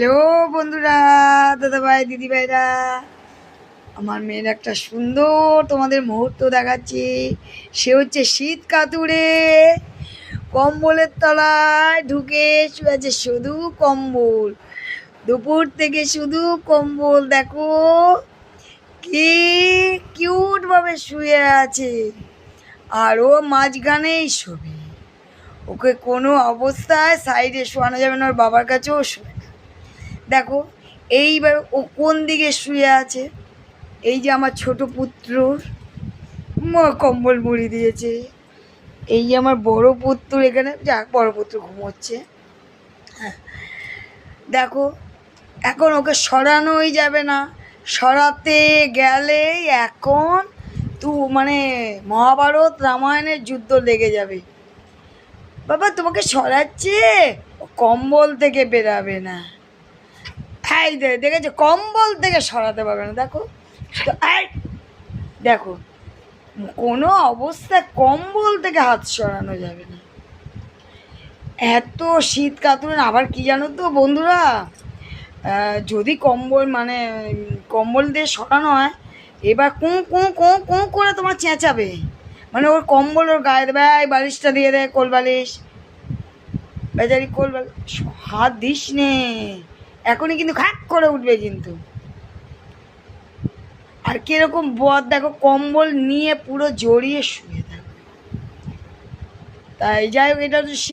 Hello বন্ধুরা, দাদাভাই দিদিভাইরা, আমার মেয়ের একটা সুন্দর তোমাদের মুহূর্ত দেখাচ্ছি। সে হচ্ছে শীত কাতুরে কম্বলের তলায় ঢুকে শুয়েছে, শুধু কম্বল, দুপুর থেকে শুধু কম্বল। দেখো কি কিউট ভাবে শুয়ে আছে, আর ও মাঝখানেই শোবে। ওকে কোনো অবস্থায় সাইডে শোয়ানো যাবে না, ওর বাবার কাছেও শোবে না। দেখো এইবার ও কোন দিকে শুয়ে আছে। এই যে আমার ছোট পুত্রর কম্বল মুড়ি দিয়েছে। এই যে আমার বড় পুত্র এখানে, যাক বড় পুত্র ঘুমোচ্ছে। হ্যাঁ দেখো, এখন ওকে সরানোই যাবে না, সরাতে গেলেই এখন মানে মহাভারত রামায়ণের যুদ্ধ লেগে যাবে। বাবা তোমাকে সরাচ্ছে, কম্বল থেকে বেরাবে না। এই দেখেছো, কম্বল থেকে সরাতে পারবে না। দেখো দেখো, কোনো অবস্থায় কম্বল থেকে হাত সরানো যাবে না। এত শীত কাতুরে। আবার কি জানো তো বন্ধুরা, যদি কম্বল দিয়ে সরানো হয়, এবার কুঁ কুঁ কুঁ কুঁ করে তোমার চেঁচাবে, মানে ওর কম্বল ওর গায়ে দেবে। এই বালিশটা দিয়ে দেয়, কোল বালিশ, বেচারি কোল বালিশ। হাত দিস নে, এখনই কিন্তু খাক করে উঠবে কিন্তু। আর কিরকম বদ দেখো, কম্বল নিয়ে পুরো জড়িয়ে শুয়ে থাকবে। তাই যাই হোক, এটা তো